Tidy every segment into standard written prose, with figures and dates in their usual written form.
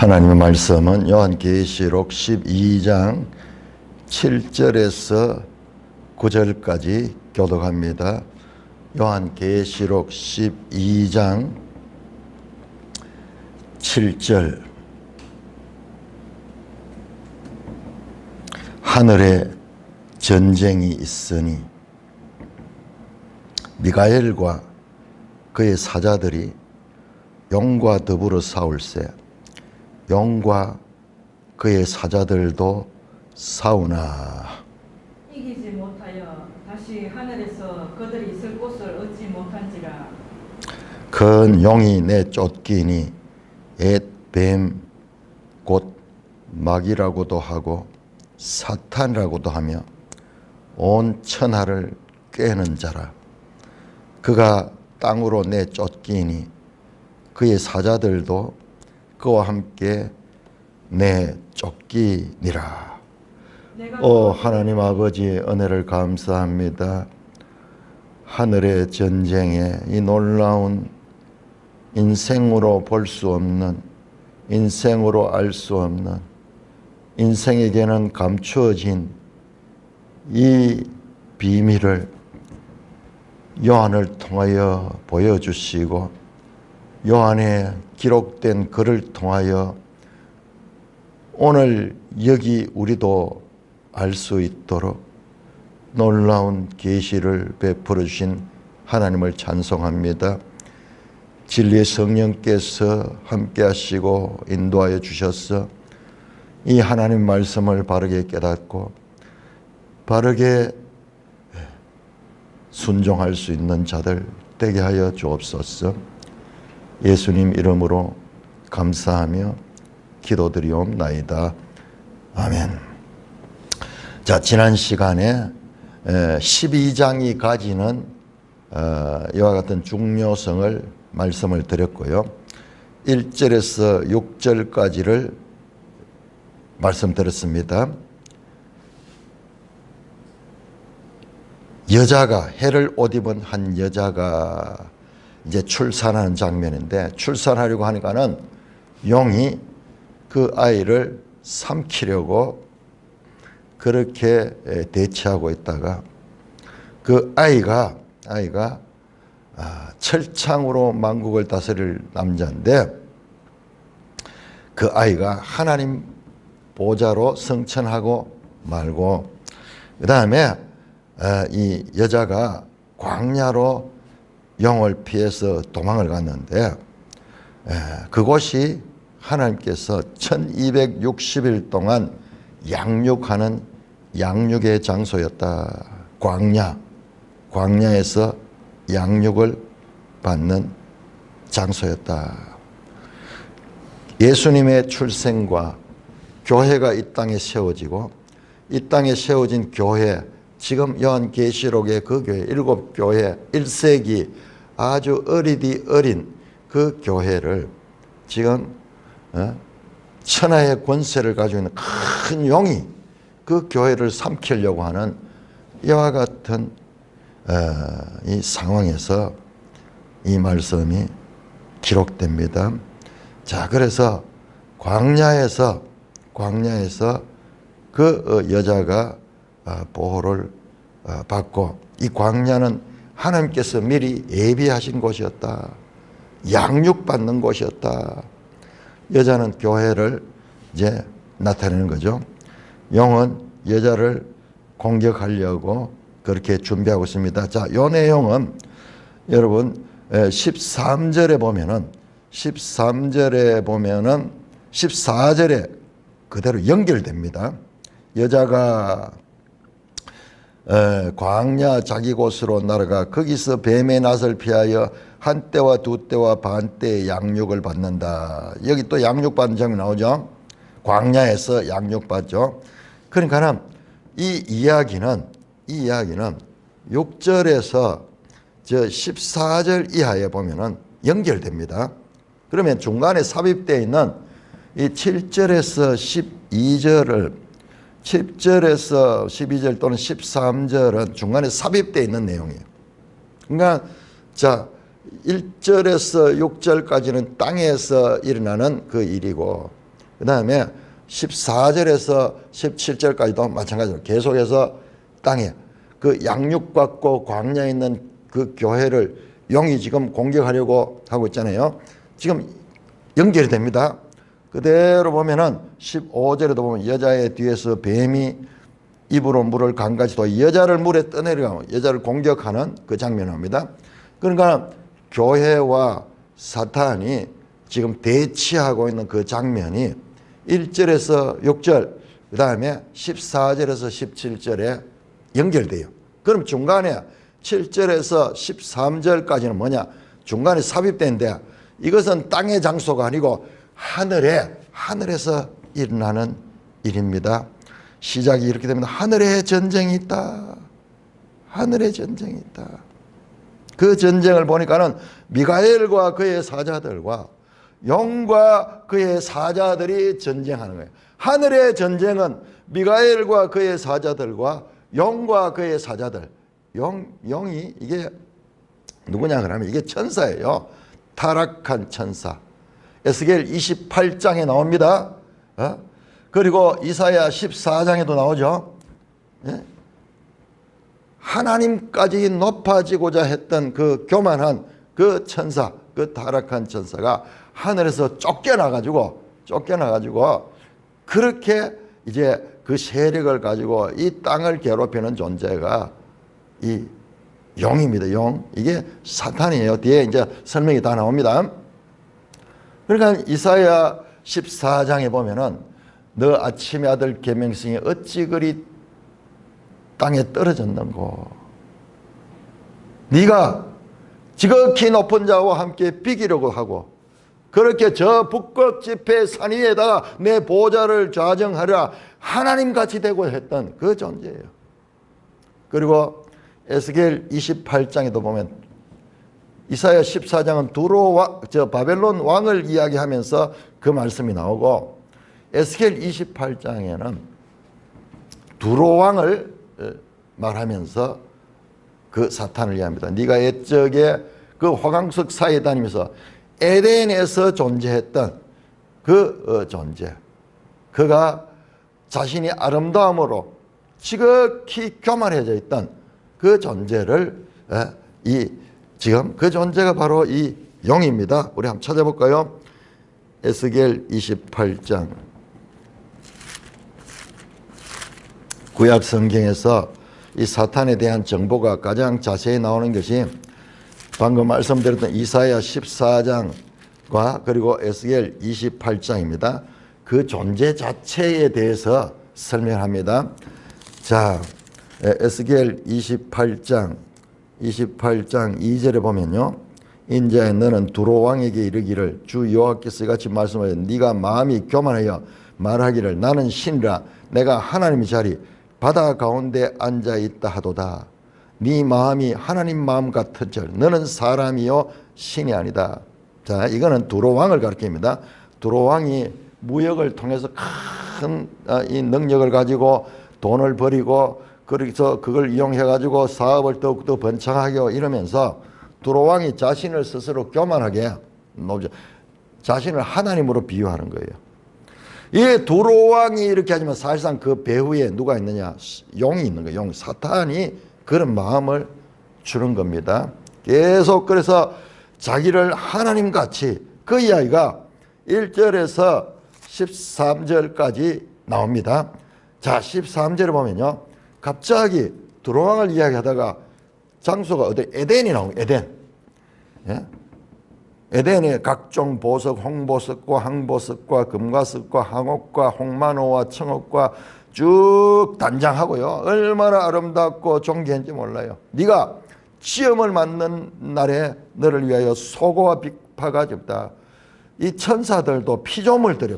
하나님의 말씀은 요한계시록 12장 7절에서 9절까지 교독합니다. 요한계시록 12장 7절. 하늘에 전쟁이 있으니 미가엘과 그의 사자들이 용과 더불어 싸울세. 용과 그의 사자들도 싸우나 이기지 못하여 다시 하늘에서 그들이 있을 곳을 얻지 못한지라. 큰 용이 내쫓기니 옛 뱀 곧 마귀라고도 하고 사탄이라고도 하며 온 천하를 꿰는 자라. 그가 땅으로 내쫓기니 그의 사자들도 그와 함께 내쫓기니라. 하나님 아버지, 은혜를 감사합니다. 하늘의 전쟁에 이 놀라운 인생으로 볼 수 없는, 인생으로 알 수 없는, 인생에게는 감추어진 이 비밀을 요한을 통하여 보여주시고, 요한에 기록된 글을 통하여 오늘 여기 우리도 알 수 있도록 놀라운 계시를 베풀어 주신 하나님을 찬송합니다. 진리의 성령께서 함께 하시고 인도하여 주셔서 이 하나님 말씀을 바르게 깨닫고 바르게 순종할 수 있는 자들 되게 하여 주옵소서. 예수님 이름으로 감사하며 기도드리옵나이다. 아멘. 자, 지난 시간에 12장이 가지는 이와 같은 중요성을 말씀을 드렸고요. 1절에서 6절까지를 말씀드렸습니다. 여자가, 해를 옷 입은 한 여자가 이제 출산하는 장면인데, 출산하려고 하니까는 용이 그 아이를 삼키려고 그렇게 대치하고 있다가 그 아이가 철창으로 만국을 다스릴 남자인데, 그 아이가 하나님 보좌로 승천하고 말고, 그 다음에 이 여자가 광야로 용을 피해서 도망을 갔는데, 그곳이 하나님께서 1260일 동안 양육하는 양육의 장소였다. 광야에서 양육을 받는 장소였다. 예수님의 출생과 교회가 이 땅에 세워지고, 이 땅에 세워진 교회, 지금 요한계시록의 그 교회, 7교회, 1세기 아주 어리디 어린 그 교회를 지금 천하의 권세를 가지고 있는 큰 용이 그 교회를 삼키려고 하는 이와 같은 이 상황에서 이 말씀이 기록됩니다. 자, 그래서 광야에서 그 여자가 보호를 받고, 이 광야는 하나님께서 미리 예비하신 곳이었다. 양육받는 곳이었다. 여자는 교회를 이제 나타내는 거죠. 용은 여자를 공격하려고 그렇게 준비하고 있습니다. 자, 이 내용은 여러분 13절에 보면은 14절에 그대로 연결됩니다. 여자가 광야 자기 곳으로 날아가 거기서 뱀의 낯을 피하여 한 때와 두 때와 반 때의 양육을 받는다. 여기 또 양육받는 장면이 나오죠. 광야에서 양육받죠. 그러니까 이 이야기는 6절에서 저 14절 이하에 보면은 연결됩니다. 그러면 중간에 삽입되어 있는 이 7절에서 12절을 10절에서 12절 또는 13절은 중간에 삽입되어 있는 내용이에요. 그러니까 자, 1절에서 6절까지는 땅에서 일어나는 그 일이고 그 다음에 14절에서 17절까지도 마찬가지로 계속해서 땅에 그 양육받고 광야에 있는 그 교회를 용이 지금 공격하려고 하고 있잖아요. 지금 연결이 됩니다. 그대로 보면은 15절에도 보면 여자의 뒤에서 뱀이 입으로 물을 강가지도 여자를 물에 떠내려가고 여자를 공격하는 그 장면입니다. 그러니까 교회와 사탄이 지금 대치하고 있는 그 장면이 1절에서 6절 그 다음에 14절에서 17절에 연결돼요. 그럼 중간에 7절에서 13절까지는 뭐냐? 중간에 삽입된데 이것은 땅의 장소가 아니고 하늘에서 일어나는 일입니다. 시작이 이렇게 됩니다. 하늘에 전쟁이 있다. 하늘에 전쟁이 있다. 그 전쟁을 보니까는 미가엘과 그의 사자들과 용과 그의 사자들이 전쟁하는 거예요. 하늘의 전쟁은 미가엘과 그의 사자들과 용과 그의 사자들. 용이 이게 누구냐 그러면 이게 천사예요. 타락한 천사. 에스겔 28장에 나옵니다. 그리고 이사야 14장에도 나오죠. 예? 하나님까지 높아지고자 했던 그 교만한 그 천사, 그 타락한 천사가 하늘에서 쫓겨나가지고 그렇게 이제 그 세력을 가지고 이 땅을 괴롭히는 존재가 이 용입니다. 용. 이게 사탄이에요. 뒤에 이제 설명이 다 나옵니다. 그러니까 이사야 14장에 보면은 너 아침의 아들 계명성이 어찌 그리 땅에 떨어졌는고. 네가 지극히 높은 자와 함께 비기려고 하고 그렇게 저 북극 지폐 산 위에다가 내 보좌를 좌정하려 하나님같이 되고 했던 그 존재예요. 그리고 에스겔 28장에도 보면 이사야 14장은 바벨론 왕을 이야기하면서 그 말씀이 나오고 에스겔 28장에는 두로 왕을 말하면서 그 사탄을 이야기합니다. 네가 옛적에 그 화강석 사이에 다니면서 에덴에서 존재했던 그 존재, 그가 자신이 아름다움으로 지극히 교만해져 있던 그 존재를 지금 그 존재가 바로 이 용입니다. 우리 한번 찾아볼까요? 에스겔 28장. 구약 성경에서 이 사탄에 대한 정보가 가장 자세히 나오는 것이 방금 말씀드렸던 이사야 14장과 그리고 에스겔 28장입니다. 그 존재 자체에 대해서 설명합니다. 자, 에스겔 28장 2절에 보면요. 인자의 너는 두로 왕에게 이르기를 주 여호와께서 이같이 말씀하여 네가 마음이 교만하여 말하기를 나는 신이라 내가 하나님의 자리 바다 가운데 앉아있다 하도다. 네 마음이 하나님 마음 같은즉 너는 사람이요 신이 아니다. 자, 이거는 두로 왕을 가리킵니다. 두로 왕이 무역을 통해서 큰 이 능력을 가지고 돈을 벌이고 그래서 그걸 이용해 가지고 사업을 더욱더 번창하게 이러면서 두로 왕이 자신을 스스로 교만하게 자신을 하나님으로 비유하는 거예요. 이 두로 왕이 이렇게 하지만 사실상 그 배후에 누가 있느냐? 용이 있는 거예요. 용, 사탄이 그런 마음을 주는 겁니다. 계속 그래서 자기를 하나님같이 그 이야기가 1절에서 13절까지 나옵니다. 자, 13절에 보면요. 갑자기 두로 왕을 이야기하다가 장소가 어디? 에덴이 나옵니다. 에덴. 예? 에덴에 각종 보석, 홍보석과 항보석과 금과석과 항옥과 홍만호와 청옥과 쭉 단장하고요. 얼마나 아름답고 존귀한지 몰라요. 네가 시험을 맞는 날에 너를 위하여 소고와 빅파가 적다. 이 천사들도 피조물 드려.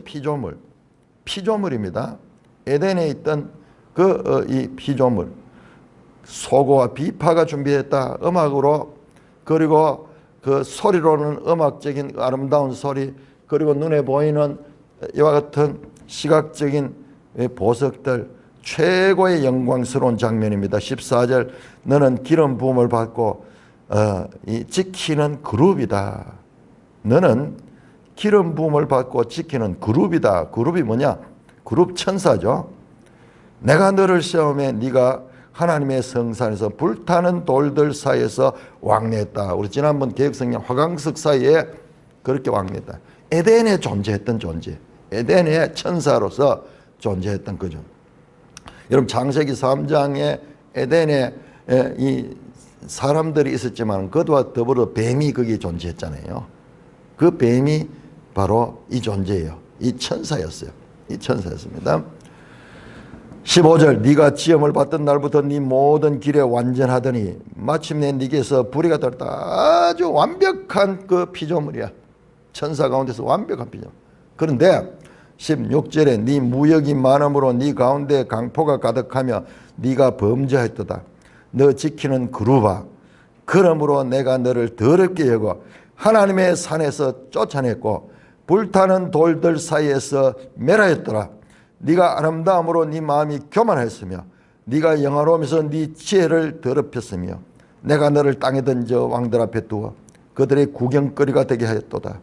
피조물입니다. 에덴에 있던 이 피조물 소고와 비파가 준비했다. 음악으로 그리고 그 소리로는 음악적인 아름다운 소리 그리고 눈에 보이는 이와 같은 시각적인 보석들 최고의 영광스러운 장면입니다. 14절 너는 기름 부음을 받고 이 지키는 그룹이다. 너는 기름 부음을 받고 지키는 그룹이다. 그룹이 뭐냐? 그룹 천사죠. 내가 너를 시험에 네가 하나님의 성산에서 불타는 돌들 사이에서 왕래했다. 우리 지난번 개혁성경 화강석 사이에 그렇게 왕래했다. 에덴에 존재했던 존재. 에덴의 천사로서 존재했던 거죠. 여러분 창세기 3장에 에덴에 이 사람들이 있었지만 그것과 더불어 뱀이 거기 존재했잖아요. 그 뱀이 바로 이 존재예요. 이 천사였어요. 이 천사였습니다. 15절 네가 지음을 받던 날부터 네 모든 길에 완전하더니 마침내 네게서 불의가 떨다. 아주 완벽한 그 피조물이야. 천사 가운데서 완벽한 피조물. 그런데 16절에 네 무역이 많음으로 네 가운데 강포가 가득하며 네가 범죄하였도다. 너 지키는 그루바. 그러므로 내가 너를 더럽게 여겨 하나님의 산에서 쫓아냈고 불타는 돌들 사이에서 멸하였더라. 네가 아름다움으로 네 마음이 교만하였으며 네가 영화로우면서 네 지혜를 더럽혔으며 내가 너를 땅에 던져 왕들 앞에 두어 그들의 구경거리가 되게 하였도다.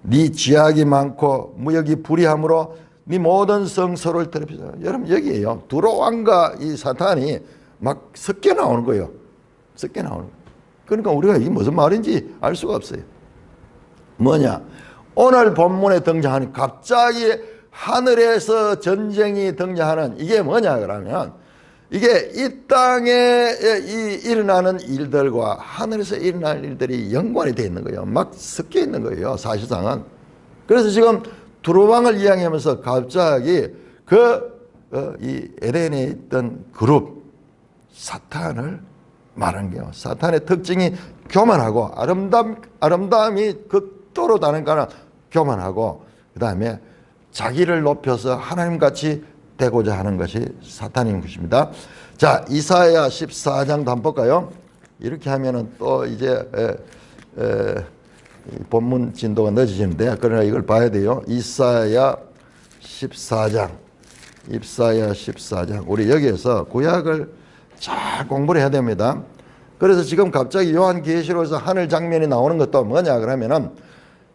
네 지약이 많고 무역이 불의함으로 네 모든 성소를 더럽혔다. 여러분 여기에요. 두로 왕과 이 사탄이 막 섞여 나오는 거예요. 섞여 나오는 거예요. 그러니까 우리가 이게 무슨 말인지 알 수가 없어요. 뭐냐? 오늘 본문에 등장하는 갑자기 하늘에서 전쟁이 등장하는 이게 뭐냐 그러면 이게 이 땅에 일어나는 일들과 하늘에서 일어날 일들이 연관이 되어 있는 거예요. 막 섞여 있는 거예요. 사실상은. 그래서 지금 두루왕을 이야기하면서 갑자기 이 에덴에 있던 그룹 사탄을 말하는 거예요. 사탄의 특징이 교만하고 아름다움이 극도로 다른가는 교만하고 그 다음에 자기를 높여서 하나님같이 되고자 하는 것이 사탄인 것입니다. 자, 이사야 14장도 한번 볼까요? 이렇게 하면은 또 이제 본문 진도가 늦어지는데 그러나 이걸 봐야 돼요. 이사야 14장. 우리 여기에서 구약을 잘 공부를 해야 됩니다. 그래서 지금 갑자기 요한계시록에서 하늘 장면이 나오는 것도 뭐냐 그러면은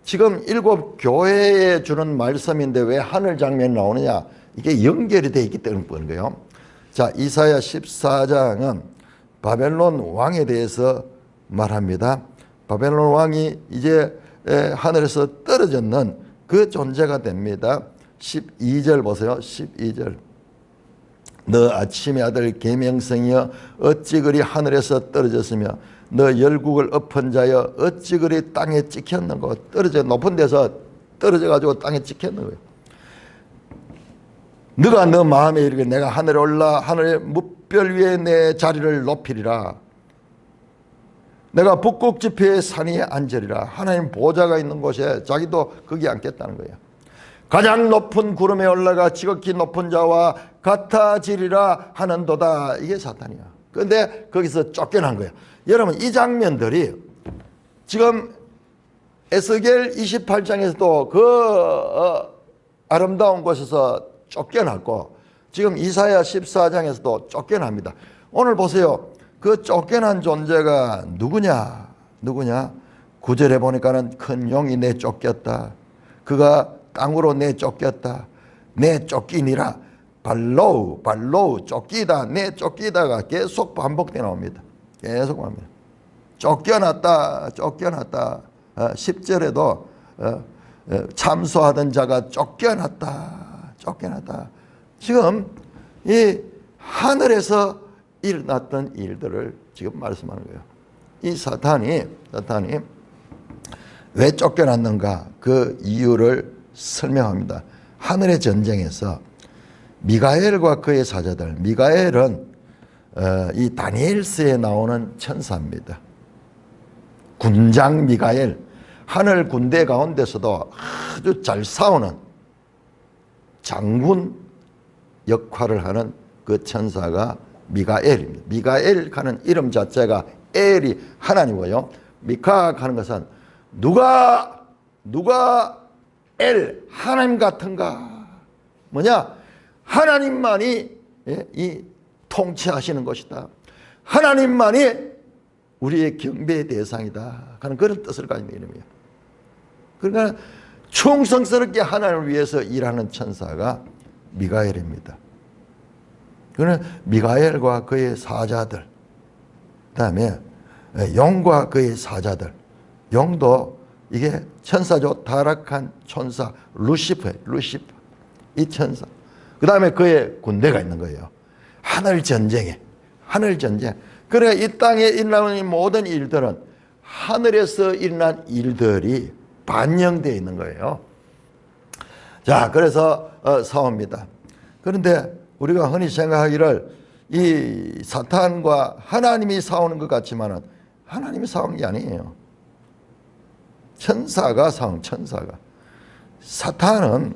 지금 7 교회에 주는 말씀인데 왜 하늘 장면이 나오느냐? 이게 연결이 되어 있기 때문에 그런 거예요. 자, 이사야 14장은 바벨론 왕에 대해서 말합니다. 바벨론 왕이 이제 하늘에서 떨어졌는 그 존재가 됩니다. 12절 보세요. 12절. 너 아침의 아들 계명성이여 어찌 그리 하늘에서 떨어졌으며 너 열국을 엎은 자여 어찌 그리 땅에 찍혔는고. 떨어져 높은 데서 떨어져 가지고 땅에 찍혔는 거예요. 너가 너 마음에 이르게 내가 하늘에 올라 하늘의 뭇별 위에 내 자리를 높이리라. 내가 북극 지폐의 산 위에 앉으리라. 하나님 보좌가 있는 곳에 자기도 거기 앉겠다는 거예요. 가장 높은 구름에 올라가 지극히 높은 자와 같아지리라 하는도다. 이게 사탄이야. 그런데 거기서 쫓겨난 거예요. 여러분 이 장면들이 지금 에스겔 28장에서도 그 아름다운 곳에서 쫓겨났고 지금 이사야 14장에서도 쫓겨납니다. 오늘 보세요. 그 쫓겨난 존재가 누구냐? 9절에 보니까는 큰 용이 내 쫓겼다. 그가 땅으로 내 쫓겼다. 내 쫓기니라. 발로우 쫓기다. 내 쫓기다가 계속 반복되어 나옵니다. 계속 합니다. 쫓겨났다. 10절에도 참소하던 자가 쫓겨났다. 지금 이 하늘에서 일어났던 일들을 지금 말씀하는 거예요. 이 사탄이 왜 쫓겨났는가 그 이유를 설명합니다. 하늘의 전쟁에서 미가엘과 그의 사자들. 미가엘은 이 다니엘서에 나오는 천사입니다. 군장 미가엘. 하늘 군대 가운데서도 아주 잘 싸우는 장군 역할을 하는 그 천사가 미가엘입니다. 미가엘 하는 이름 자체가 엘이 하나님이고요. 미카 하는 것은 누가 엘 하나님 같은가? 뭐냐? 하나님만이 이 통치하시는 것이다. 하나님만이 우리의 경배의 대상이다 하는 그런 뜻을 가진 이름이에요. 그러니까 충성스럽게 하나님을 위해서 일하는 천사가 미가엘입니다. 그는 미가엘과 그의 사자들, 그 다음에 용과 그의 사자들, 용도 이게 천사죠. 타락한 천사 루시퍼예요. 루시퍼. 이 천사. 그 다음에 그의 군대가 있는 거예요. 하늘 전쟁에. 하늘 전쟁. 그러니까 이 땅에 일어나는 모든 일들은 하늘에서 일어난 일들이 반영되어 있는 거예요. 자, 그래서 싸웁니다. 그런데 우리가 흔히 생각하기를 이 사탄과 하나님이 싸우는 것 같지만은 하나님이 싸우는 게 아니에요. 천사가 싸운 천사가. 사탄은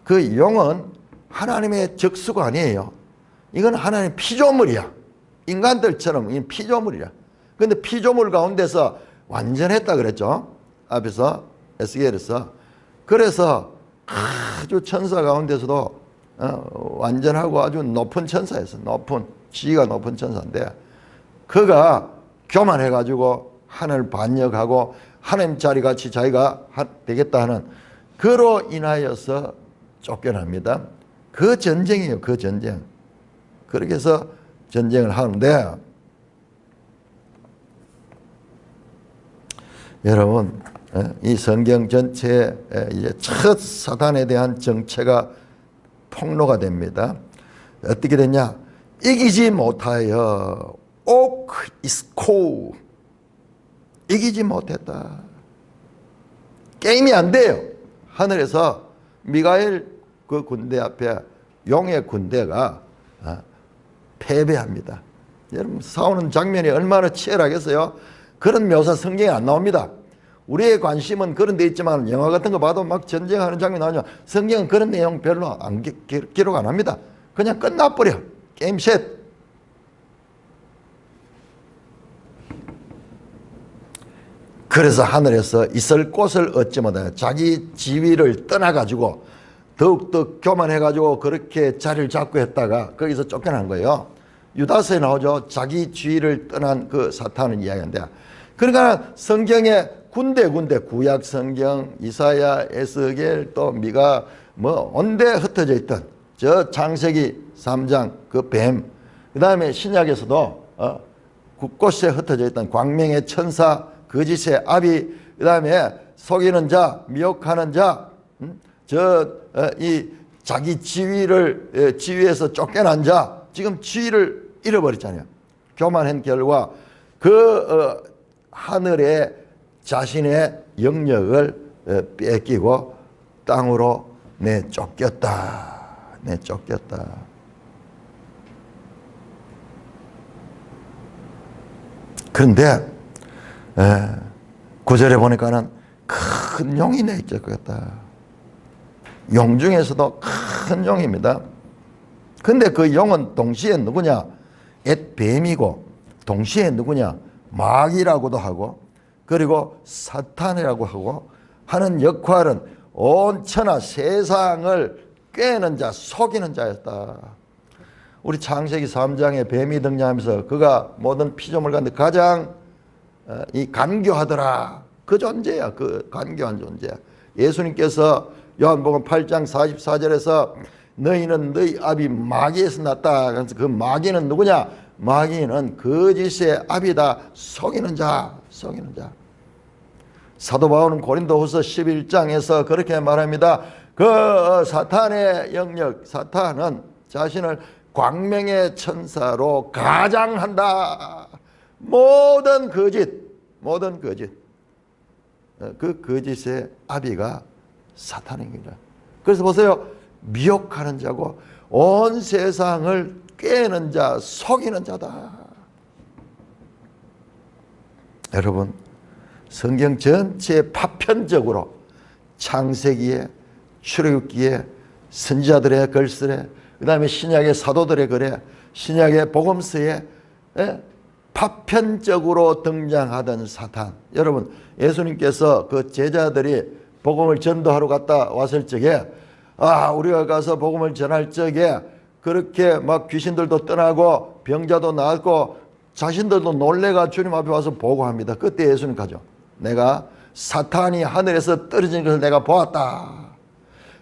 그 용은 하나님의 적수가 아니에요. 이건 하나님의 피조물이야. 인간들처럼 이 피조물이야. 그런데 피조물 가운데서 완전했다 그랬죠. 앞에서 에스겔에서. 그래서 아주 천사 가운데서도 완전하고 아주 높은 천사였어. 높은 지위가 높은 천사인데 그가 교만해가지고 하늘 반역하고 하나님 자리같이 자기가 되겠다 하는 그로 인하여서 쫓겨납니다. 그 전쟁이에요. 그 전쟁. 그렇게 해서 전쟁을 하는데 여러분 이 성경 전체에 이제 첫 사탄에 대한 정체가 폭로가 됩니다. 어떻게 됐냐? 이기지 못하여 옥 이스코 이기지 못했다. 게임이 안 돼요. 하늘에서 미가엘 그 군대 앞에 용의 군대가 패배합니다. 여러분 싸우는 장면이 얼마나 치열하겠어요? 그런 묘사 성경에 안 나옵니다. 우리의 관심은 그런 데 있지만 영화 같은 거 봐도 막 전쟁하는 장면 나오죠. 성경은 그런 내용 별로 기록 안 합니다. 그냥 끝나버려. 게임 셋. 그래서 하늘에서 있을 곳을 얻지 못하여 자기 지위를 떠나가지고 더욱더 교만해가지고 그렇게 자리를 잡고 했다가 거기서 쫓겨난 거예요. 유다서에 나오죠. 자기 지위를 떠난 그 사탄을 이야기하는데 그러니까 성경에 군데 구약 성경 이사야 에스겔 또 미가 뭐 온데 흩어져 있던 저 창세기 3장 그 뱀 그 다음에 신약에서도 곳곳에 흩어져 있던 광명의 천사 거짓의 아비 그 다음에 속이는 자 미혹하는 자 이 자기 지위에서 쫓겨난 자 지금 지위를 잃어버렸잖아요. 교만한 결과 그 하늘에 자신의 영역을 뺏기고 땅으로 내쫓겼다. 그런데 9절에 보니까는 큰 용이 내쫓겼다. 용 중에서도 큰 용입니다. 근데 그 용은 동시에 누구냐? 뱀이고 동시에 누구냐? 마귀라고도 하고 그리고 사탄이라고 하고 하는 역할은 온 천하 세상을 꿰는 자, 속이는 자였다. 우리 창세기 3장에 뱀이 등장하면서 그가 모든 피조물 가운데 가장 이 간교하더라. 그 존재야. 그 간교한 존재야. 예수님께서 요한복음 8장 44절에서 너희는 너희 아비 마귀에서 났다. 그래서 그 마귀는 누구냐? 마귀는 거짓의 아비다. 속이는 자. 사도 바울은 고린도후서 11장에서 그렇게 말합니다. 그 사탄의 영역, 사탄은 자신을 광명의 천사로 가장한다. 모든 거짓. 그 거짓의 아비가 사탄입니다. 그래서 보세요. 미혹하는 자고 온 세상을 꿰는 자, 속이는 자다. 여러분, 성경 전체에 파편적으로 창세기에 출애굽기에 선지자들의 글쓰래, 그 다음에 신약의 사도들의 글에, 신약의 복음서에 파편적으로 등장하던 사탄. 여러분, 예수님께서 그 제자들이 복음을 전도하러 갔다 왔을 적에 우리가 가서 복음을 전할 적에 그렇게 막 귀신들도 떠나고 병자도 나았고 자신들도 놀래가 주님 앞에 와서 보고합니다. 그때 예수님 가죠. 내가 사탄이 하늘에서 떨어지는 것을 내가 보았다.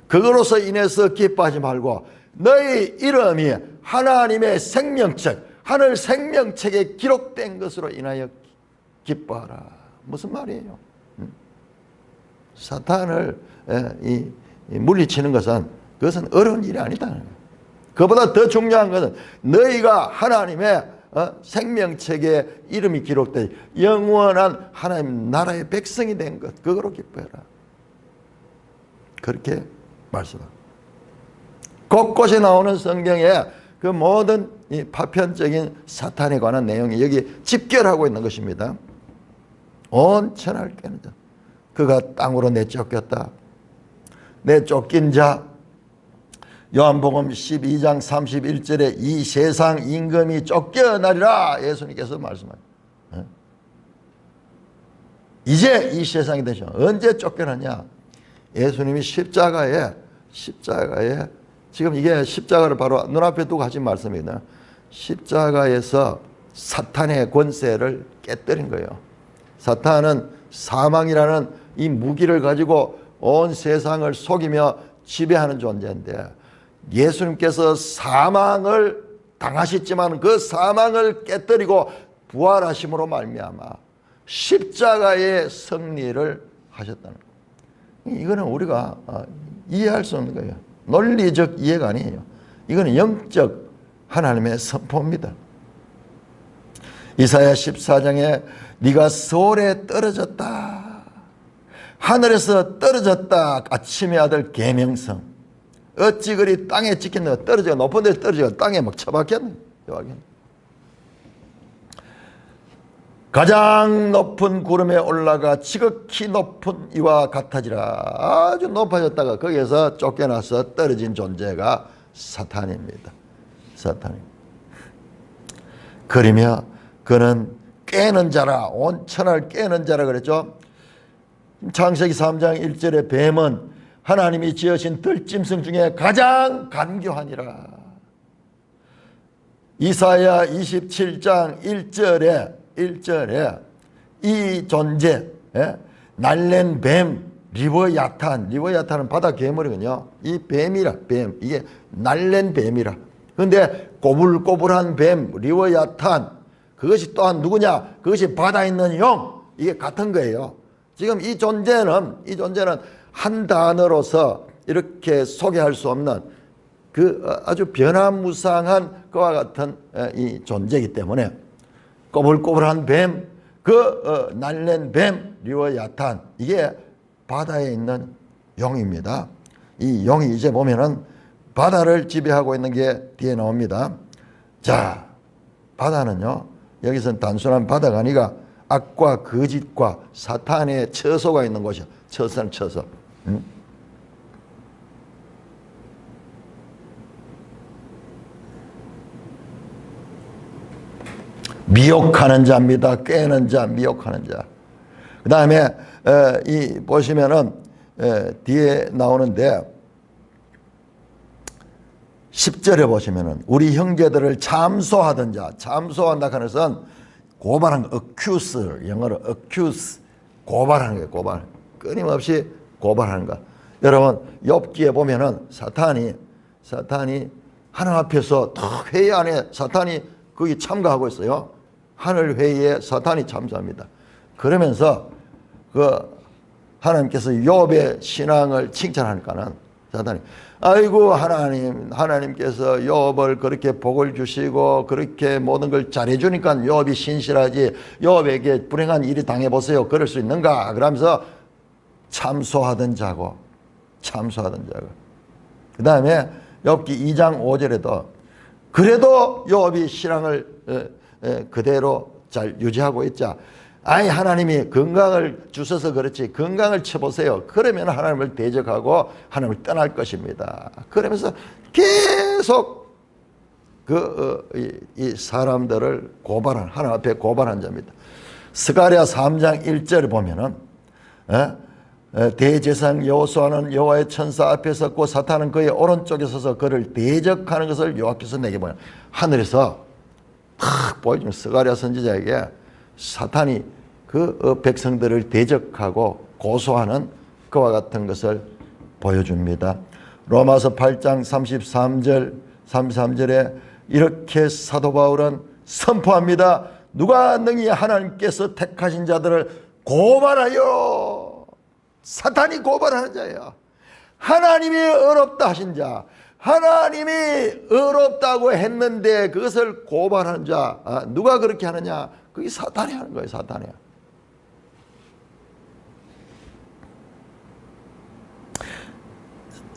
그것으로서 인해서 기뻐하지 말고 너희 이름이 하나님의 생명책, 하늘 생명책에 기록된 것으로 인하여 기뻐하라. 무슨 말이에요? 사탄을 물리치는 것은 그것은 어려운 일이 아니다. 그보다 더 중요한 것은 너희가 하나님의 생명책에 이름이 기록된 영원한 하나님 나라의 백성이 된 것, 그거로 기뻐해라. 그렇게 말씀합니다. 곳곳에 나오는 성경에 그 모든 이 파편적인 사탄에 관한 내용이 여기 집결하고 있는 것입니다. 온 천하를 깨는 자, 그가 땅으로 내쫓겼다. 내쫓긴 자, 요한복음 12장 31절에 이 세상 임금이 쫓겨나리라 예수님께서 말씀하셨어요. 이제 이 세상이 되죠. 언제 쫓겨났냐? 예수님이 십자가에 지금 이게 십자가를 바로 눈앞에 두고 하신 말씀입니다. 십자가에서 사탄의 권세를 깨뜨린 거예요. 사탄은 사망이라는 이 무기를 가지고 온 세상을 속이며 지배하는 존재인데 예수님께서 사망을 당하셨지만 그 사망을 깨뜨리고 부활하심으로 말미암아 십자가의 승리를 하셨다는 거예요. 이거는 우리가 이해할 수 없는 거예요. 논리적 이해가 아니에요. 이거는 영적 하나님의 선포입니다. 이사야 14장에 네가 서울에 떨어졌다, 하늘에서 떨어졌다, 아침의 아들 계명성, 어찌 그리 땅에 찍혔는가. 떨어져 높은 데서 떨어져 땅에 막 처박혔네. 가장 높은 구름에 올라가 지극히 높은 이와 같아지라. 아주 높아졌다가 거기에서 쫓겨나서 떨어진 존재가 사탄입니다. 사탄입니다. 그러며 그는 깨는 자라, 온 천하를 깨는 자라 그랬죠. 창세기 3장 1절에 뱀은 하나님이 지으신 들짐승 중에 가장 간교하니라. 이사야 27장 1절에 이 존재, 날랜 뱀, 리버야탄은 바다 괴물이거든요. 이 뱀이라, 뱀, 이게 날랜 뱀이라. 그런데 꼬불꼬불한 뱀, 리버야탄, 그것이 또한 누구냐? 그것이 바다에 있는 용, 이게 같은 거예요. 지금 이 존재는 한 단어로서 이렇게 소개할 수 없는 그 아주 변화무쌍한 그와 같은 이 존재이기 때문에 꼬불꼬불한 뱀, 날랜 뱀, 리워야탄, 이게 바다에 있는 용입니다. 이 용이 이제 보면은 바다를 지배하고 있는 게 뒤에 나옵니다. 자, 바다는요, 여기서는 단순한 바다가 아니라 악과 거짓과 사탄의 처소가 있는 곳이야. 처소는 처소. 미혹하는 자입니다. 깨는 자, 미혹하는 자. 그 다음에 이 보시면은 뒤에 나오는데 10절에 보시면은 우리 형제들을 참소하던 자, 참소한다 하는 것은 고발한 거, accuse, 영어로 accuse, 고발하는 거예요. 고발, 끊임없이 고발하는 거. 여러분 욥기에 보면은 사탄이 하나님 앞에서 회의 안에 사탄이 거기 참가하고 있어요. 하늘 회의에 사탄이 참석합니다. 그러면서 하나님께서 욥의 신앙을 칭찬하니까는 사탄이 아이고 하나님께서 욥을 그렇게 복을 주시고 그렇게 모든 걸 잘해주니까 욥이 신실하지, 욥에게 불행한 일이 당해보세요. 그럴 수 있는가? 그러면서 참소하던 자고. 그 다음에 욥기 2장 5절에도 그래도 욥이 신앙을 그대로 잘 유지하고 있자. 아이 하나님이 건강을 주셔서 그렇지 건강을 쳐보세요. 그러면 하나님을 대적하고 하나님을 떠날 것입니다. 그러면서 계속 이 사람들을 고발한, 하나님 앞에 고발한 자입니다. 스가랴 3장 1절을 보면은 대제사장 여호수아는 여호와의 천사 앞에 섰고 사탄은 그의 오른쪽에 서서 그를 대적하는 것을 여호와께서 내게 보여. 하늘에서 탁 보여주면 스가랴 선지자에게 사탄이 그 백성들을 대적하고 고소하는 그와 같은 것을 보여줍니다. 로마서 8장 33절에 이렇게 사도 바울은 선포합니다. 누가 능히 하나님께서 택하신 자들을 고발하여, 사탄이 고발하는 자예요. 하나님이 어렵다 하신 자, 하나님이 어렵다고 했는데 그것을 고발하는 자, 누가 그렇게 하느냐? 그게 사탄이 하는 거예요. 사탄이야.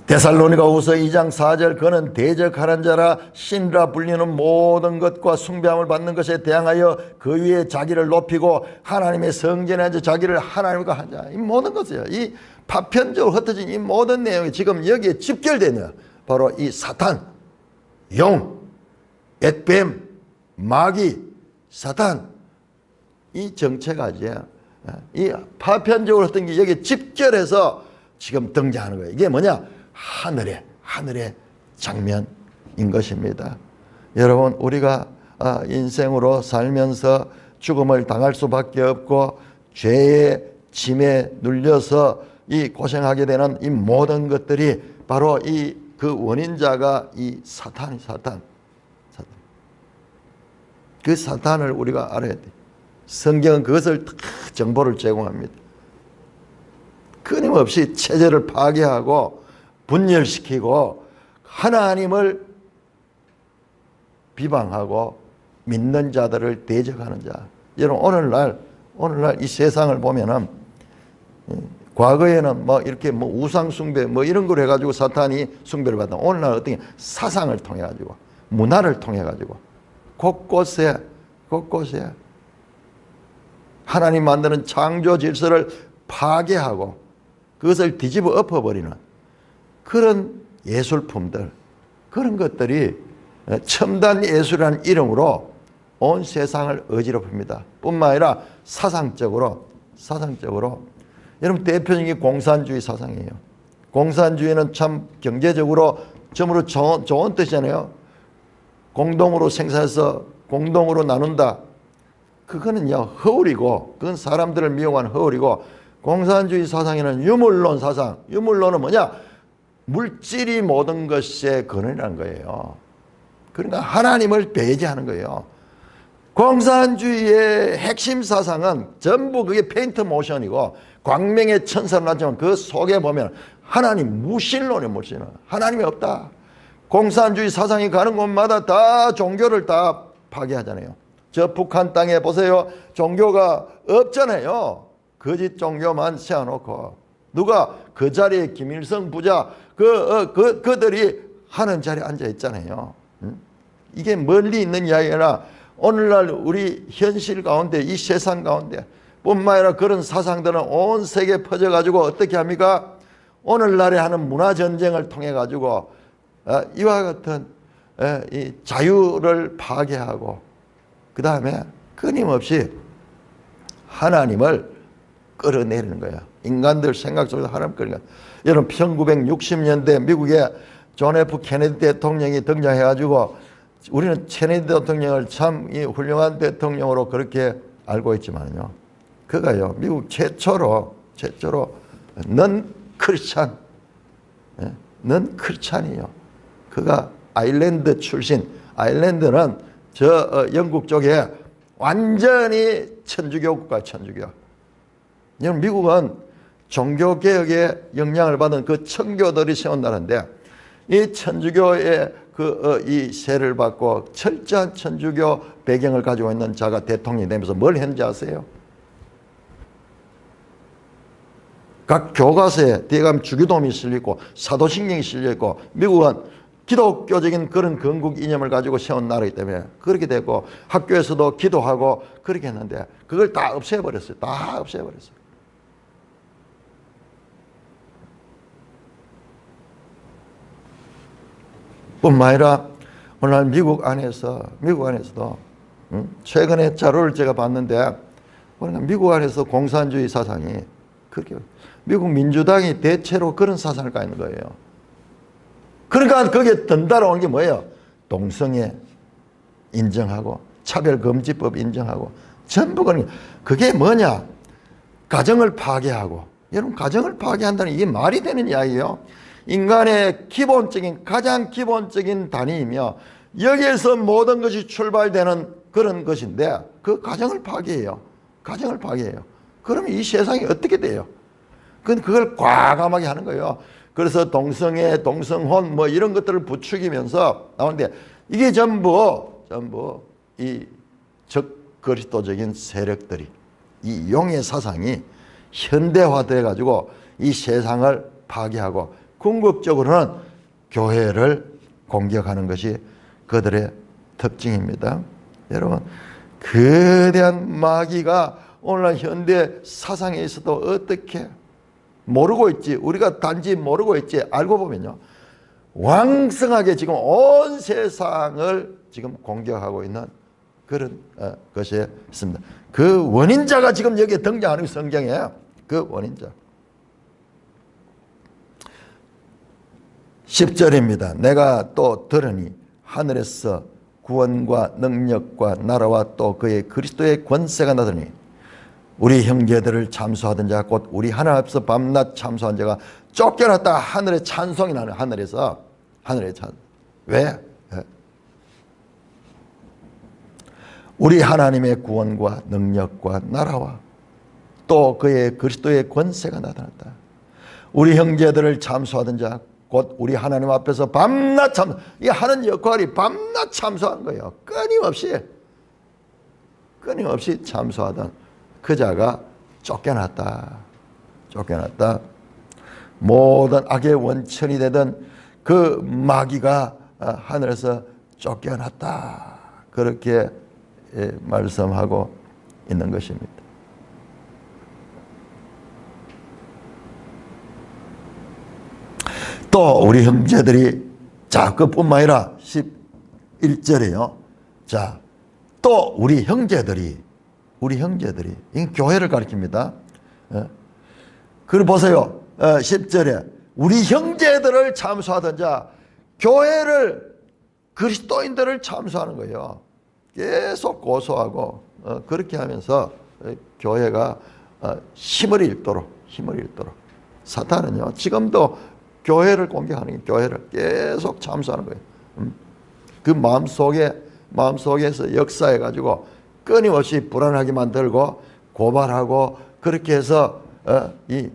데살로니가후서 2장 4절 그는 대적하는 자라 신이라 불리는 모든 것과 숭배함을 받는 것에 대항하여 그 위에 자기를 높이고 하나님의 성전에 앉아 자기를 하나님과 한 자. 이 모든 것이요. 이 파편적으로 흩어진 이 모든 내용이 지금 여기에 집결되는 바로 이 사탄, 용, 액뱀, 마귀, 사탄 이 정체가지요. 이 파편적으로 흩어진 게 여기에 집결해서 지금 등장하는 거예요. 이게 뭐냐? 하늘의 장면인 것입니다. 여러분, 우리가 인생으로 살면서 죽음을 당할 수밖에 없고 죄의 짐에 눌려서 이 고생하게 되는 이 모든 것들이 바로 이 그 원인자가 이 사탄. 그 사탄을 우리가 알아야 돼. 성경은 그것을 다 정보를 제공합니다. 끊임없이 체제를 파괴하고 분열시키고 하나님을 비방하고 믿는 자들을 대적하는 자. 여러분, 오늘날 이 세상을 보면은 과거에는 뭐 이렇게 뭐 우상 숭배 뭐 이런 걸 해가지고 사탄이 숭배를 받다. 오늘날 어떻게 사상을 통해 가지고 문화를 통해 가지고 곳곳에 하나님 만드는 창조 질서를 파괴하고 그것을 뒤집어 엎어버리는 그런 예술품들, 그런 것들이 첨단 예술이라는 이름으로 온 세상을 어지럽힙니다. 뿐만 아니라 사상적으로 여러분, 대표적인 공산주의 사상이에요. 공산주의는 참 경제적으로 전으로 좋은 뜻이잖아요. 공동으로 생산해서 공동으로 나눈다. 그거는요 허울이고, 그건 사람들을 미용하는 허울이고, 공산주의 사상에는 유물론 사상, 유물론은 뭐냐? 물질이 모든 것의 근원이라는 거예요. 그러니까 하나님을 배제하는 거예요. 공산주의의 핵심 사상은 전부 그게 페인트 모션이고 광명의 천사를 낳지만 그 속에 보면 하나님 무신론이에요. 무신론. 하나님이 없다. 공산주의 사상이 가는 곳마다 다 종교를 다 파괴하잖아요. 저 북한 땅에 보세요. 종교가 없잖아요. 거짓 종교만 세워놓고 누가 그 자리에 김일성 부자 그들이 하는 자리에 앉아 있잖아요. 이게 멀리 있는 이야기가 오늘날 우리 현실 가운데 이 세상 가운데 뿐만 아니라 그런 사상들은 온 세계에 퍼져가지고 어떻게 합니까? 오늘날에 하는 문화전쟁을 통해 가지고 이와 같은 이 자유를 파괴하고 그 다음에 끊임없이 하나님을 끌어내리는 거예요. 인간들 생각 속에서 하나님 끌어내리는 거예요. 여러분, 1960년대 미국에 존 F 케네디 대통령이 등장해가지고 우리는 케네디 대통령을 참 훌륭한 대통령으로 그렇게 알고 있지만요. 그가요, 미국 최초로 넌 크리스찬, 넌 크리스찬이요. 그가 아일랜드 출신, 아일랜드는 저 영국 쪽에 완전히 천주교 국가, 천주교. 미국은 종교개혁의 영향을 받은 그 청교들이 세운 나라인데 이 천주교의 이 세를 받고 철저한 천주교 배경을 가지고 있는 자가 대통령이 되면서 뭘 했는지 아세요? 각 교과서에 뒤에 가면 주기도문이 실려있고 사도신경이 실려있고 미국은 기독교적인 그런 건국 이념을 가지고 세운 나라이기 때문에 그렇게 되고 학교에서도 기도하고 그렇게 했는데 그걸 다 없애버렸어요. 다 없애버렸어요. 뿐만 아니라 오늘 미국 안에서도 최근에 자료를 제가 봤는데 미국 안에서 공산주의 사상이 그렇게 미국 민주당이 대체로 그런 사상을 갖고 있는 거예요. 그러니까 거기에 던달아오는 게 뭐예요? 동성애 인정하고 차별금지법 인정하고 전부 그게 뭐냐? 가정을 파괴하고, 여러분 가정을 파괴한다는 이게 말이 되는 이야기예요. 인간의 기본적인 가장 기본적인 단위이며 여기에서 모든 것이 출발되는 그런 것인데 그 가정을 파괴해요. 가정을 파괴해요. 그러면 이 세상이 어떻게 돼요? 그걸 과감하게 하는 거예요. 그래서 동성애, 동성혼 뭐 이런 것들을 부추기면서 나오는데 이게 전부 이 적그리스도적인 세력들이 이 용의 사상이 현대화돼 가지고 이 세상을 파괴하고 궁극적으로는 교회를 공격하는 것이 그들의 특징입니다. 여러분, 거대한 마귀가 오늘날 현대 사상에 있어도 어떻게 모르고 있지, 우리가 단지 모르고 있지, 알고 보면요 왕성하게 지금 온 세상을 지금 공격하고 있는 그런 것이 있습니다. 그 원인자가 지금 여기에 등장하는 성경에 그 원인자 10절입니다. 내가 또 들으니 하늘에서 구원과 능력과 나라와 또 그의 그리스도의 권세가 나더니 우리 형제들을 참소하던 자 곧 우리 하나님 앞에서 밤낮 참소한 자가 쫓겨났다. 하늘의 찬송이 나는 하늘에서 하늘의 찬. 왜? 우리 하나님의 구원과 능력과 나라와 또 그의 그리스도의 권세가 나타났다. 우리 형제들을 참소하던 자 곧 우리 하나님 앞에서 밤낮 참소. 이 하는 역할이 밤낮 참소한 거예요. 끊임없이 참소하던 그 자가 쫓겨났다. 모든 악의 원천이 되던 그 마귀가 하늘에서 쫓겨났다. 그렇게 말씀하고 있는 것입니다. 또 우리 형제들이 자 그뿐만 아니라 11절에요. 자 또 우리 형제들이 이 교회를 가리킵니다. 그걸 보세요. 10절에 우리 형제들을 참소하던 자, 교회를 그리스도인들을 참소하는 거예요. 계속 고소하고 그렇게 하면서 교회가 힘을 잃도록 사탄은요 지금도 교회를 공격하는 교회를 계속 참소하는 거예요. 그 마음속에서 역사해 가지고 끊임없이 불안하게 만들고 고발하고 그렇게 해서 이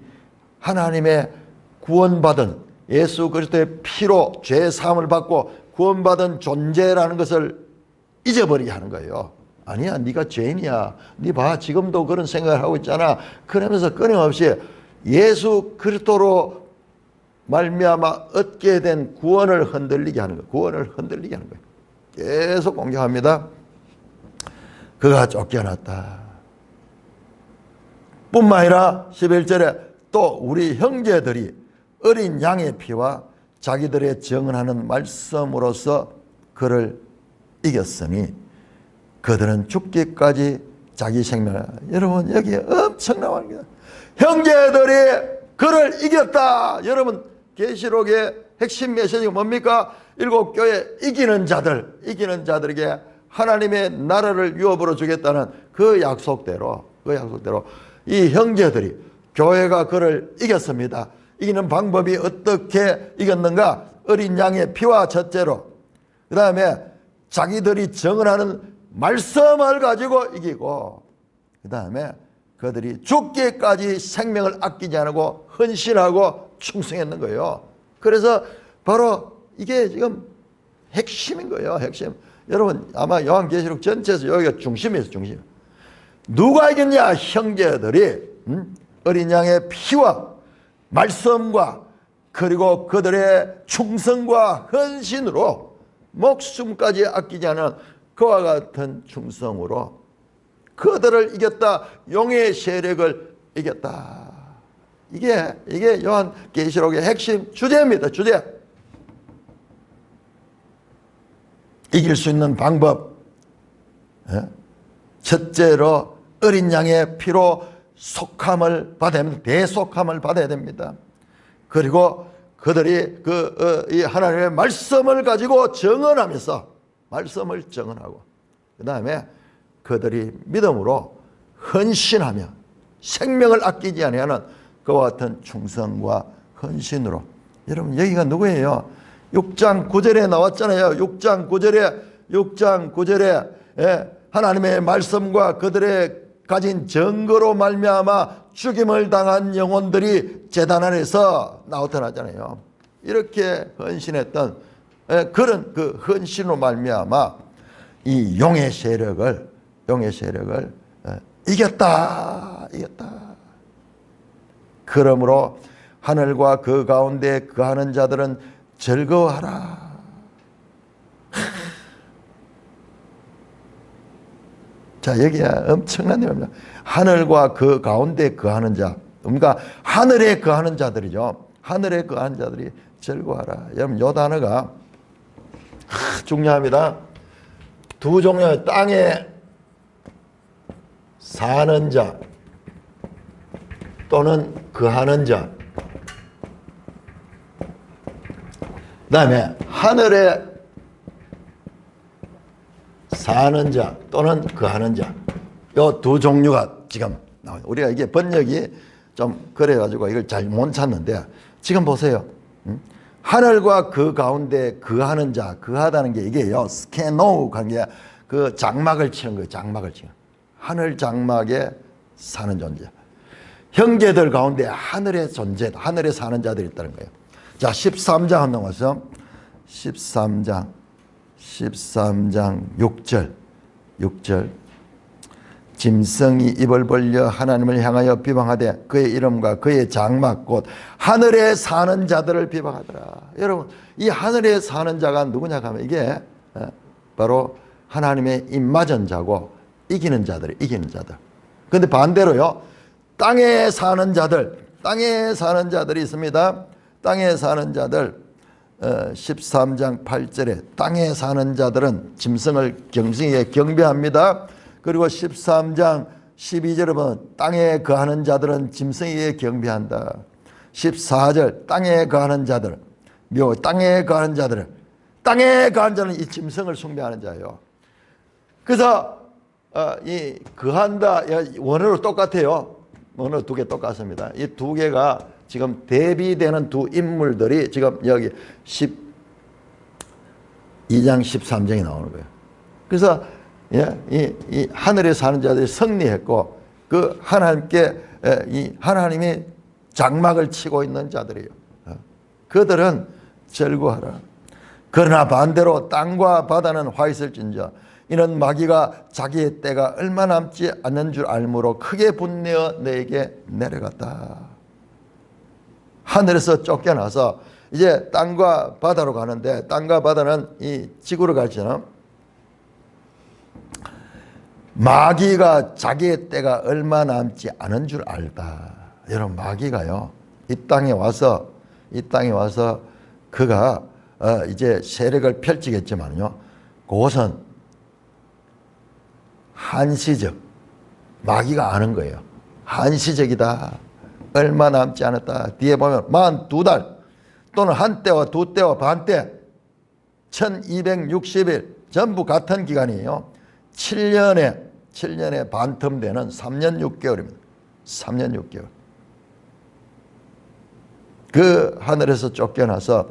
하나님의 구원받은 예수 그리스도의 피로 죄 사함을 받고 구원받은 존재라는 것을 잊어버리게 하는 거예요. 아니야, 네가 죄인이야. 네 봐, 지금도 그런 생각을 하고 있잖아. 그러면서 끊임없이 예수 그리스도로 말미암아 얻게 된 구원을 흔들리게 하는 거예요. 계속 공격합니다. 그가 쫓겨났다. 뿐만 아니라 11절에 또 우리 형제들이 어린 양의 피와 자기들의 정언하는 말씀으로서 그를 이겼으니 그들은 죽기까지 자기 생명을. 여러분 여기에 엄청난 겁니다. 형제들이 그를 이겼다. 여러분 계시록의 핵심 메시지가 뭡니까? 일곱 교회 이기는 자들에게 하나님의 나라를 유업으로 주겠다는 그 약속대로 이 형제들이 교회가 그를 이겼습니다. 이기는 방법이 어떻게 이겼는가? 어린 양의 피와 첫째로, 그 다음에 자기들이 정언하는 말씀을 가지고 이기고, 그 다음에 그들이 죽기까지 생명을 아끼지 않고 헌신하고 충성했는 거예요. 그래서 바로 이게 지금 핵심인 거예요. 핵심. 여러분 아마 요한계시록 전체에서 여기가 중심이에요. 중심. 누가 이겼냐? 형제들이 어린 양의 피와 말씀과 그리고 그들의 충성과 헌신으로 목숨까지 아끼지 않은 그와 같은 충성으로 그들을 이겼다. 용의 세력을 이겼다. 이게 요한계시록의 핵심 주제입니다. 주제. 이길 수 있는 방법. 첫째로 어린 양의 피로 속함을 받아야 됩니다. 대속함을 받아야 됩니다. 그리고 그들이 이 하나님의 말씀을 가지고 정언하면서 말씀을 정언하고, 그 다음에 그들이 믿음으로 헌신하며 생명을 아끼지 아니하는 그와 같은 충성과 헌신으로. 여러분 여기가 누구예요? 6장 9절에 나왔잖아요. 6장 9절에 하나님의 말씀과 그들의 가진 증거로 말미암아 죽임을 당한 영혼들이 제단 안에서 나오더라잖아요. 이렇게 헌신했던 그런 그 헌신으로 말미암아 이 용의 세력을 이겼다. 그러므로 하늘과 그 가운데 거하는 자들은 즐거워하라. 자, 여기야 엄청난 내용입니다. 하늘과 그 가운데 거하는 자, 그러니까 하늘에 거하는 자들이죠. 하늘에 거하는 자들이 즐거워하라. 여러분 이 단어가 중요합니다. 두 종류의 땅에 사는 자 또는 거하는 자, 그 다음에 하늘에 사는 자 또는 거하는 자, 이 두 종류가 지금 나와요. 우리가 이게 번역이 좀 그래가지고 이걸 잘 못 찾는데 지금 보세요. 하늘과 그 가운데 거하는 자, 거하다는 게 이게요. 스케노우 관계, 그 장막을 치는 거예요. 장막을 치는. 하늘 장막에 사는 존재. 형제들 가운데 하늘의 존재, 하늘에 사는 자들이 있다는 거예요. 자, 13장 한번 넘어서 13장 6절. 짐승이 입을 벌려 하나님을 향하여 비방하되 그의 이름과 그의 장막 곧 하늘에 사는 자들을 비방하더라. 여러분 이 하늘에 사는 자가 누구냐 하면 이게 바로 하나님의 입맞은 자고 이기는 자들. 그런데 반대로요, 땅에 사는 자들이 있습니다. 땅에 사는 자들 13장 8절에 땅에 사는 자들은 짐승을 경성에 경배합니다. 그리고 13장 12절에 보면 땅에 거하는 자들은 짐승에게 경배한다. 14절 땅에 거하는 자들, 땅에 거하는 자들은 이 짐승을 숭배하는 자예요. 그래서 이 거한다 원어로 똑같아요. 원어 두 개 똑같습니다. 이 두 개가 지금 대비되는 두 인물들이 지금 여기 12장 13장에 나오는 거예요. 그래서 이 하늘에 사는 자들이 승리했고 그 하나님이 장막을 치고 있는 자들이에요. 그들은 즐거워하라. 그러나 반대로 땅과 바다는 화 있을진저 이는 마귀가 자기의 때가 얼마 남지 않는 줄 알므로 크게 분내어 내게 내려갔다. 하늘에서 쫓겨나서 이제 땅과 바다로 가는데, 땅과 바다는 이 지구로 갈지는 마귀가 자기의 때가 얼마 남지 않은 줄 알다. 여러분 마귀가요 이 땅에 와서 그가 이제 세력을 펼치겠지만요, 그것은 한시적, 마귀가 아는 거예요. 한시적이다. 얼마 남지 않았다. 뒤에 보면 42달 또는 한때와 두때와 반때 1260일 전부 같은 기간이에요. 7년에 반텀 되는 3년 6개월입니다. 3년 6개월. 그 하늘에서 쫓겨나서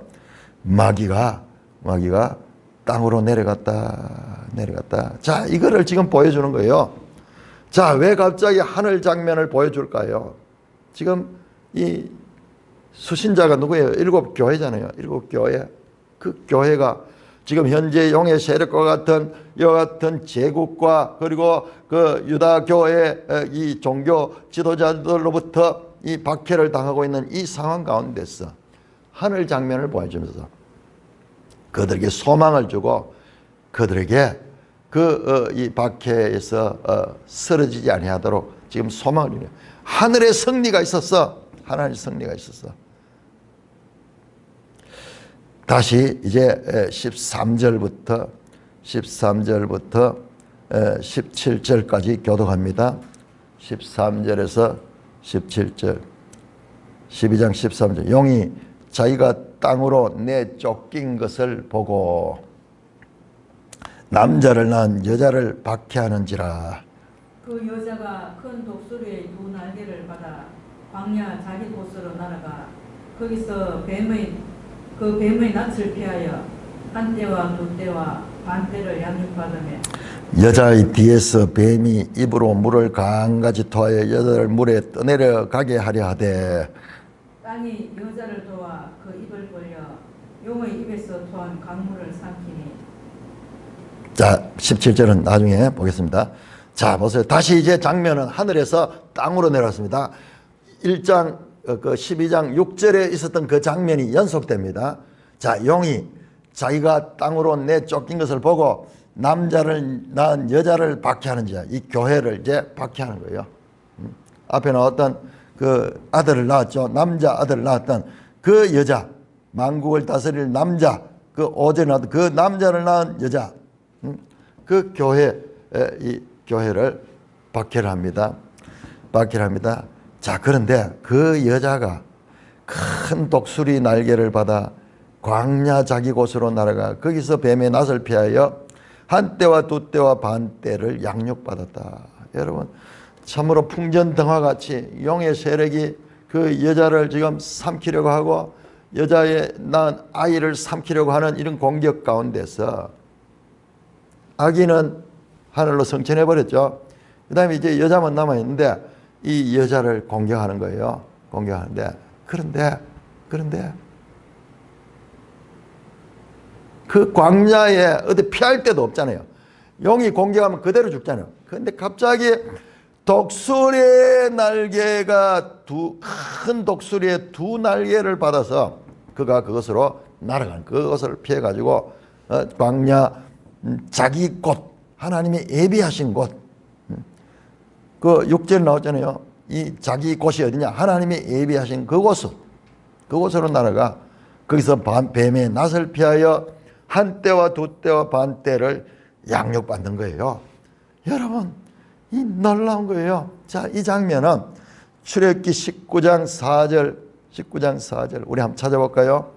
마귀가 땅으로 내려갔다. 자, 이거를 지금 보여주는 거예요. 자, 왜 갑자기 하늘 장면을 보여줄까요? 지금 이 수신자가 누구예요? 7교회잖아요. 7교회. 그 교회가 지금 현재 용의 세력과 같은 이와 같은 제국과 그리고 그 유다교의 이 종교 지도자들로부터 이 박해를 당하고 있는 이 상황 가운데서 하늘 장면을 보여주면서 그들에게 소망을 주고 그들에게 이 박해에서 쓰러지지 아니하도록 지금 소망을 주네요. 하늘의 승리가 있었어. 하나님의 승리가 있었어. 다시 이제 13절부터 17절까지 교독합니다. 13절에서 17절, 12장 13절. 용이 자기가 땅으로 내쫓긴 것을 보고 남자를 낳은 여자를 박해하는지라. 그 여자가 큰 독수리의 두 날개를 받아 광야 자기 곳으로 날아가 거기서 뱀의 낯을 피하여 한 때와 두 때와 반 때를 양육받으며 여자의 뒤에서 뱀이 입으로 물을 강같이 토하여 여자를 물에 떠내려 가게 하려 하되 땅이 여자를 도와 그 입을 벌려 용의 입에서 토한 강물을 삼키니. 자, 17절은 나중에 보겠습니다. 자, 보세요. 다시 이제 장면은 하늘에서 땅으로 내려왔습니다. 1장, 12장 6절에 있었던 그 장면이 연속됩니다. 자, 용이 자기가 땅으로 내쫓긴 것을 보고 남자를 낳은 여자를 박해하는지, 이 교회를 이제 박해하는 거예요. 앞에 나왔던 그 아들을 낳았죠. 남자 아들을 낳았던 그 여자, 만국을 다스릴 남자, 그 오전에 나왔던 그 남자를 낳은 여자, 그 이 교회를 박해를 합니다. 박해를 합니다. 자, 그런데 그 여자가 큰 독수리 날개를 받아 광야 자기 곳으로 날아가 거기서 뱀의 낯을 피하여 한 때와 두 때와 반 때를 양육받았다. 여러분, 참으로 풍전등화 같이 용의 세력이 그 여자를 지금 삼키려고 하고 여자의 낳은 아이를 삼키려고 하는 이런 공격 가운데서 아기는 하늘로 성천해 버렸죠. 그 다음에 이제 여자만 남아있는데 이 여자를 공격하는 거예요. 공격하는데 그런데 그 광야에 어디 피할 데도 없잖아요. 용이 공격하면 그대로 죽잖아요. 그런데 갑자기 독수리의 날개가 큰 독수리의 두 날개를 받아서 그가 그것으로 날아가는, 그것을 피해가지고 광야 자기 곳, 하나님이 예비하신 곳, 그 6절 나왔잖아요. 이 자기 곳이 어디냐? 하나님이 예비하신 그곳으로 날아가 거기서 뱀의 낯을 피하여 한 때와 두 때와 반 때를 양육받는 거예요. 여러분, 이 놀라운 거예요. 자, 이 장면은 출애굽기 19장 4절 우리 한번 찾아볼까요?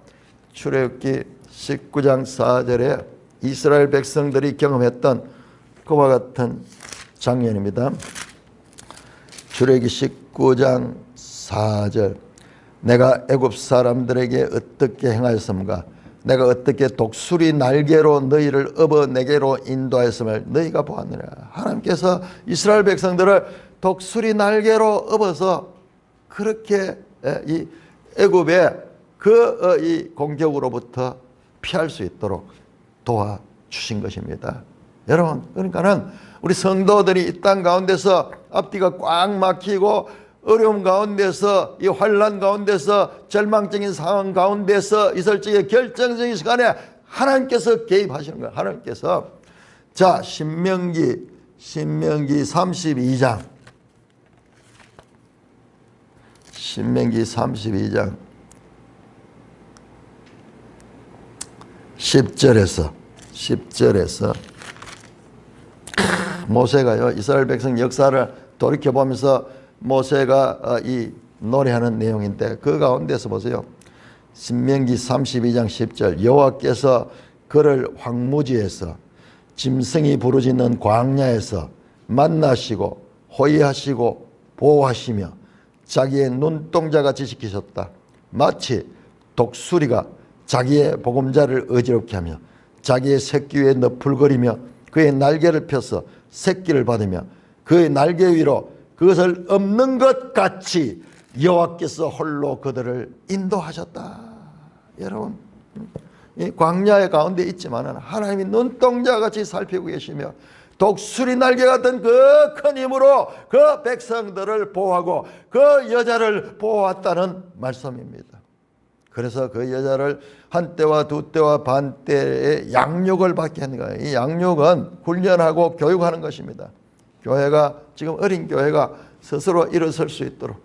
출애굽기 19장 4절에 이스라엘 백성들이 경험했던 그와 같은 장면입니다. 출애굽기 19장 4절 내가 애굽 사람들에게 어떻게 행하였음가? 내가 어떻게 독수리 날개로 너희를 업어 내게로 인도하였음을 너희가 보았느냐. 하나님께서 이스라엘 백성들을 독수리 날개로 업어서 그렇게 이 애굽의 이 공격으로부터 피할 수 있도록 도와주신 것입니다. 여러분, 그러니까는 우리 성도들이 이 땅 가운데서 앞뒤가 꽉 막히고 어려움 가운데서, 이 환난 가운데서, 절망적인 상황 가운데서 있을 적에 결정적인 시간에 하나님께서 개입하시는 거예요. 하나님께서. 자, 신명기 32장. 신명기 32장 10절에서 모세가요, 이스라엘 백성 역사를 돌이켜보면서 모세가 이 노래하는 내용인데 그 가운데서 보세요. 신명기 32장 10절 여호와께서 그를 황무지에서 짐승이 부르짖는 광야에서 만나시고 호위하시고 보호하시며 자기의 눈동자같이 지키셨다. 마치 독수리가 자기의 보금자를 어지럽게 하며 자기의 새끼 위에 너풀거리며 그의 날개를 펴서 새끼를 받으며 그의 날개 위로 그것을 엎는 것 같이 여호와께서 홀로 그들을 인도하셨다. 여러분, 이 광야의 가운데 있지만은 하나님이 눈동자같이 살피고 계시며 독수리 날개 같은 그 큰 힘으로 그 백성들을 보호하고 그 여자를 보호했다는 말씀입니다. 그래서 그 여자를 한 때와 두 때와 반 때의 양육을 받게 하는 거예요. 이 양육은 훈련하고 교육하는 것입니다. 교회가 지금 어린 교회가 스스로 일어설 수 있도록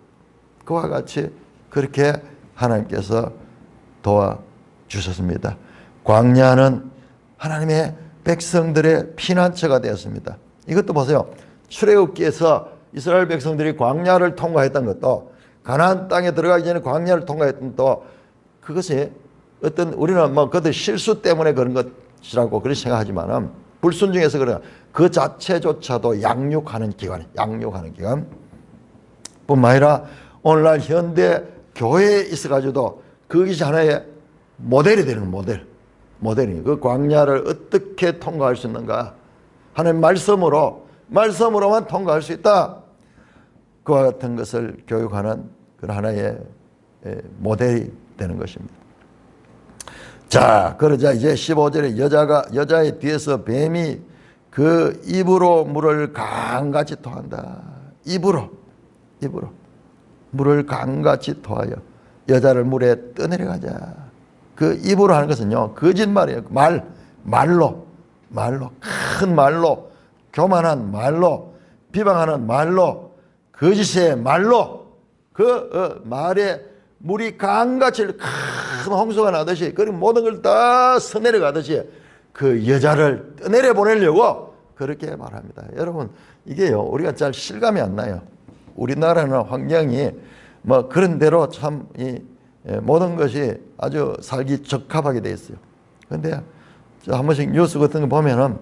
그와 같이 그렇게 하나님께서 도와주셨습니다. 광야는 하나님의 백성들의 피난처가 되었습니다. 이것도 보세요. 출애굽기에서 이스라엘 백성들이 광야를 통과했던 것도 가나안 땅에 들어가기 전에 광야를 통과했던 것도 그것이 어떤 우리는 뭐 그들 실수 때문에 그런 것이라고 그렇게 생각하지만은 불순종해서 그래. 그 자체조차도 양육하는 기관. 뿐만 아니라 오늘날 현대 교회에 있어가지고도 그것이 하나의 모델이 되는 모델이. 그 광야를 어떻게 통과할 수 있는가. 하나님 말씀으로만 통과할 수 있다. 그와 같은 것을 교육하는 그런 하나의 모델이 되는 것입니다. 자, 그러자 이제 15절에 여자의 뒤에서 뱀이 그 입으로 물을 강같이 토한다. 입으로 물을 강같이 토하여 여자를 물에 떠내려가자. 그 입으로 하는 것은요, 거짓말이에요. 말로, 큰 말로, 교만한 말로, 비방하는 말로, 거짓의 말로, 말에 물이 강같이 큰 홍수가 나듯이, 그리고 모든 걸 다 서내려가듯이 그 여자를 떠내려 보내려고 그렇게 말합니다. 여러분, 이게요, 우리가 잘 실감이 안 나요. 우리나라는 환경이 뭐 그런 대로 참 모든 것이 아주 살기 적합하게 돼 있어요. 그런데 한 번씩 뉴스 같은 거 보면은,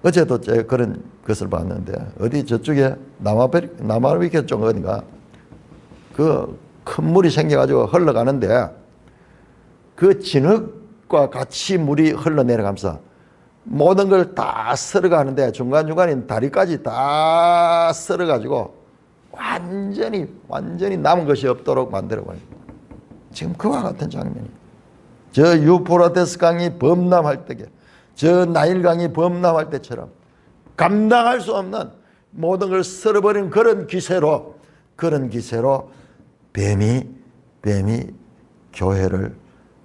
어제도 제가 그런 것을 봤는데, 어디 저쪽에 남아메리카 쪽 어딘가 그 큰 물이 생겨가지고 흘러가는데, 그 진흙과 같이 물이 흘러내려가면서 모든 걸 다 썰어가는데 중간중간에 다리까지 다 썰어가지고 완전히 남은 것이 없도록 만들어버려요. 지금 그와 같은 장면이, 저 유프라테스 강이 범람할 때게, 저 나일 강이 범람할 때처럼 감당할 수 없는 모든 걸 썰어버리는 그런 기세로 뱀이 교회를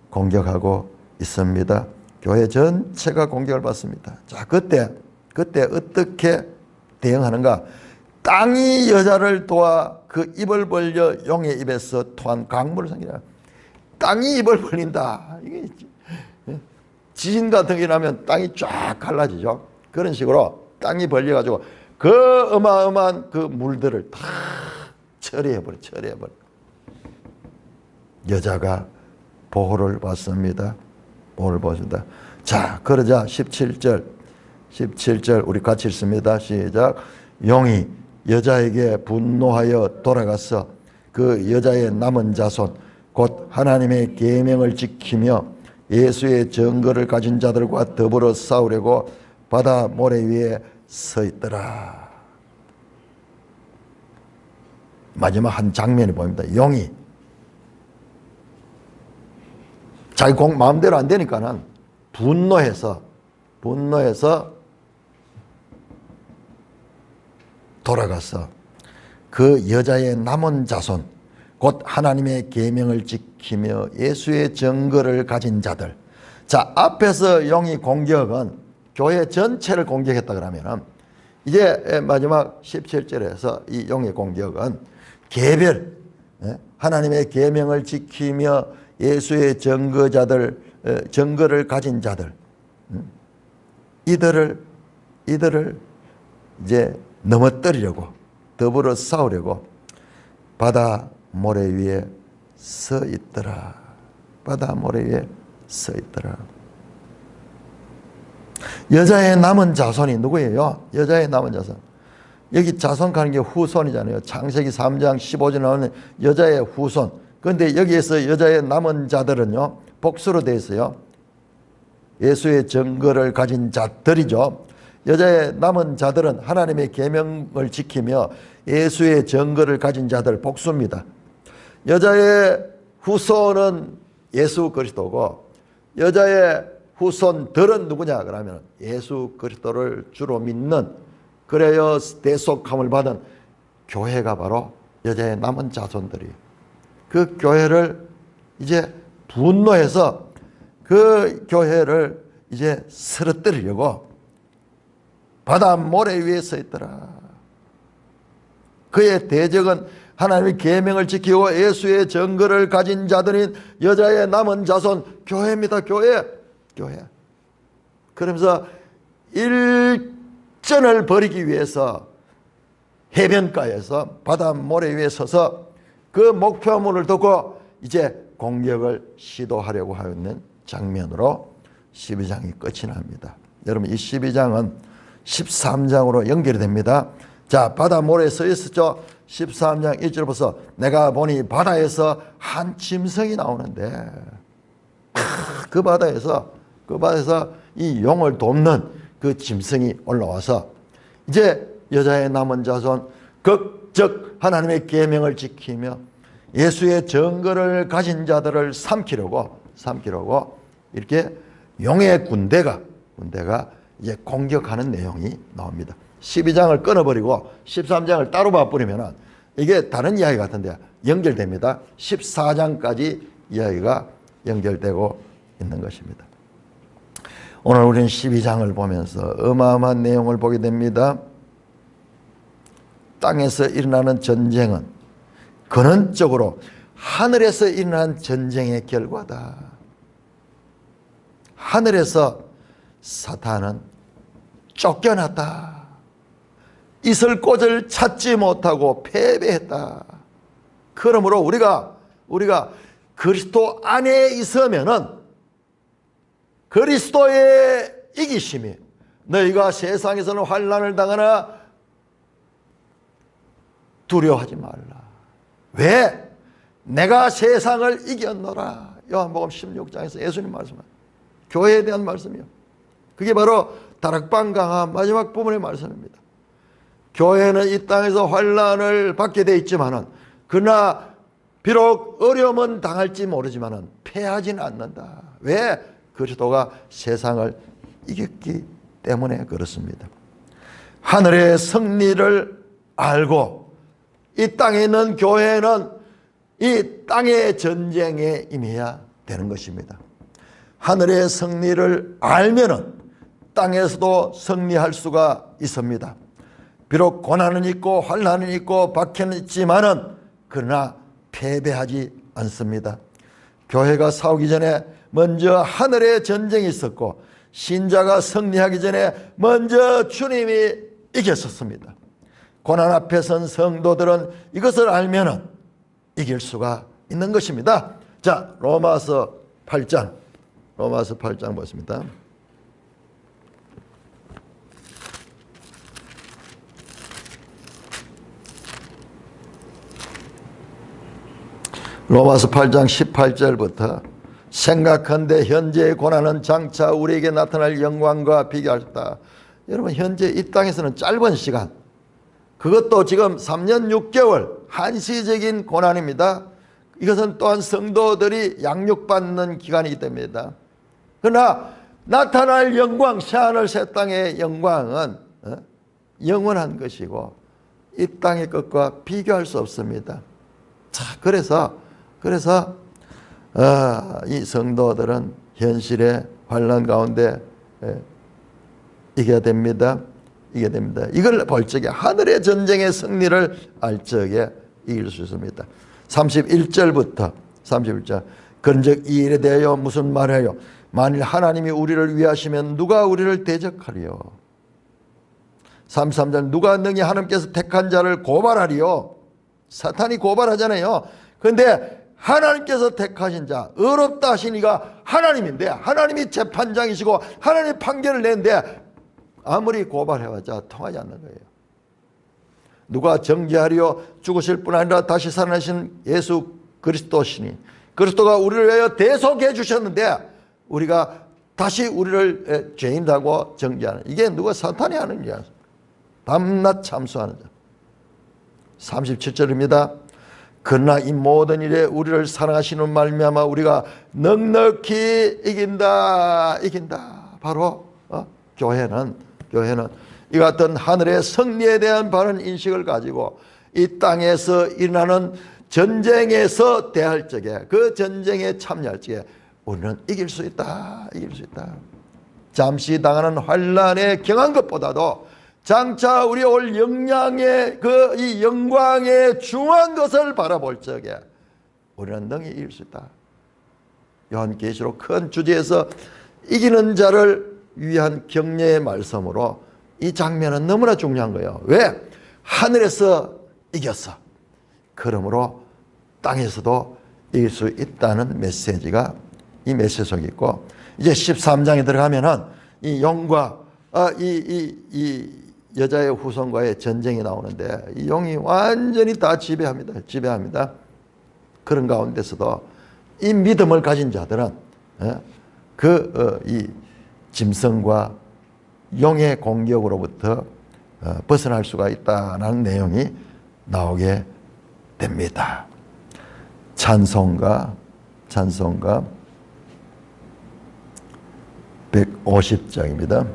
공격하고 있습니다. 교회 전체가 공격을 받습니다. 자, 그때 어떻게 대응하는가? 땅이 여자를 도와 그 입을 벌려 용의 입에서 토한 강물을 생기라. 땅이 입을 벌린다. 이게 지진 같은 게 나면 땅이 쫙 갈라지죠. 그런 식으로 땅이 벌려가지고 그 어마어마한 그 물들을 다 처리해버려. 여자가 보호를 받습니다. 자, 그러자 17절 우리 같이 읽습니다. 시작. 용이 여자에게 분노하여 돌아가서 그 여자의 남은 자손 곧 하나님의 계명을 지키며 예수의 증거를 가진 자들과 더불어 싸우려고 바다 모래 위에 서 있더라. 마지막 한 장면이 보입니다. 용이 자기 마음대로 안 되니까는 분노해서 돌아가서 그 여자의 남은 자손 곧 하나님의 계명을 지키며 예수의 증거를 가진 자들. 자, 앞에서 용이 공격은 교회 전체를 공격했다 그러면은, 이제 마지막 17절에서 이 용의 공격은 개별, 하나님의 계명을 지키며 예수의 증거를 가진 자들, 이들을 이제 넘어뜨리려고, 더불어 싸우려고 바다 모래 위에 서 있더라. 여자의 남은 자손이 누구예요? 여자의 남은 자손. 여기 자손하는 게 후손이잖아요. 창세기 3장 15절 나오는 여자의 후손. 그런데 여기에서 여자의 남은 자들은요, 복수로 되어 있어요. 예수의 증거를 가진 자들이죠. 여자의 남은 자들은 하나님의 계명을 지키며 예수의 증거를 가진 자들, 복수입니다. 여자의 후손은 예수 그리스도고, 여자의 후손들은 누구냐 그러면 예수 그리스도를 주로 믿는, 그래야 대속함을 받은 교회가 바로 여자의 남은 자손들이에요. 그 교회를 이제 분노해서 그 교회를 이제 쓰러뜨리려고 바다 모래 위에 서 있더라. 그의 대적은 하나님의 계명을 지키고 예수의 증거를 가진 자들인 여자의 남은 자손, 교회입니다. 교회. 그러면서 일전을 벌이기 위해서 해변가에서 바다 모래 위에 서서 그 목표물을 두고 이제 공격을 시도하려고 하는 장면으로 12장이 끝이 납니다. 여러분 이 12장은 13장으로 연결이 됩니다. 자, 바다 모래에 써 있었죠. 13장 1절 보서 내가 보니 바다에서 한 짐승이 나오는데 그 바다에서 이 용을 돕는 그 짐승이 올라와서 이제 여자의 남은 자손 즉 하나님의 계명을 지키며 예수의 증거를 가진 자들을 삼키려고 이렇게 용의 군대가 이제 공격하는 내용이 나옵니다. 12장을 끊어버리고 13장을 따로 봐버리면 이게 다른 이야기 같은데 연결됩니다. 14장까지 이야기가 연결되고 있는 것입니다. 오늘 우리는 12장을 보면서 어마어마한 내용을 보게 됩니다. 땅에서 일어나는 전쟁은 근원적으로 하늘에서 일어난 전쟁의 결과다. 하늘에서 사탄은 쫓겨났다. 이슬꽃을 찾지 못하고 패배했다. 그러므로 우리가 그리스도 안에 있으면은 그리스도의 이기심이 너희가 세상에서는 환난을 당하나 두려워하지 말라. 왜? 내가 세상을 이겼노라. 요한복음 16장에서 예수님 말씀은 교회에 대한 말씀이요. 그게 바로 다락방 강화 마지막 부분의 말씀입니다. 교회는 이 땅에서 환난을 받게 돼 있지만은 그러나 비록 어려움은 당할지 모르지만은 패하지는 않는다. 왜? 그리스도가 세상을 이겼기 때문에 그렇습니다. 하늘의 승리를 알고 이 땅에 있는 교회는 이 땅의 전쟁에 임해야 되는 것입니다. 하늘의 승리를 알면은 땅에서도 승리할 수가 있습니다. 비록 고난은 있고 환난은 있고 박해는 있지만은 그러나 패배하지 않습니다. 교회가 싸우기 전에 먼저 하늘의 전쟁이 있었고 신자가 승리하기 전에 먼저 주님이 이겼었습니다. 고난 앞에 선 성도들은 이것을 알면은 이길 수가 있는 것입니다. 자, 로마서 8장 보겠습니다. 로마서 8장 18절부터 생각한데 현재의 고난은 장차 우리에게 나타날 영광과 비교하였다. 여러분 현재 이 땅에서는 짧은 시간, 그것도 지금 3년 6개월 한시적인 고난입니다. 이것은 또한 성도들이 양육받는 기간이기 때문입니다. 그러나 나타날 영광, 새하늘 새 땅의 영광은 영원한 것이고 이 땅의 것과 비교할 수 없습니다. 자, 그래서 이 성도들은 현실의 환난 가운데 이겨야 됩니다. 이걸 볼 적에 하늘의 전쟁의 승리를 알 적에 이길 수 있습니다. 31절부터 31절 그런즉 이 일에 대하여 무슨 말하여 만일 하나님이 우리를 위하시면 누가 우리를 대적하리요. 33절 누가 능히 하나님께서 택한 자를 고발하리요. 사탄이 고발하잖아요. 그런데 하나님께서 택하신 자, 의롭다 하시니가 하나님인데 하나님이 재판장이시고 하나님이 판결을 내는데 아무리 고발해봤자 통하지 않는 거예요. 누가 정죄하리요. 죽으실 뿐 아니라 다시 살아나신 예수 그리스도시니 그리스도가 우리를 위하여 대속해 주셨는데 우리가 다시 우리를 죄인다고 정죄하는, 이게 누가 사탄이 하는 일이야. 밤낮 참수하는 자. 37절입니다. 그러나 이 모든 일에 우리를 사랑하시는 말미암아 우리가 넉넉히 이긴다. 바로 교회는 이 같은 하늘의 승리에 대한 바른 인식을 가지고 이 땅에서 일어나는 전쟁에서 대할 적에, 그 전쟁에 참여할 적에 우리는 이길 수 있다. 잠시 당하는 환난에 경한 것보다도 장차 우리 올 영양의 이 영광의 중한 것을 바라볼 적에 우리는 능히 이길 수 있다. 요한계시록 큰 주제에서 이기는 자를 위한 격려의 말씀으로 이 장면은 너무나 중요한 거예요. 왜? 하늘에서 이겼어. 그러므로 땅에서도 이길 수 있다는 메시지가 이 메시지 속에 있고, 이제 13장에 들어가면은 이 용과 이 여자의 후손과의 전쟁이 나오는데 이 용이 완전히 다 지배합니다. 그런 가운데서도 이 믿음을 가진 자들은 이 짐승과 용의 공격으로부터 벗어날 수가 있다는 내용이 나오게 됩니다. 찬송가 150장입니다.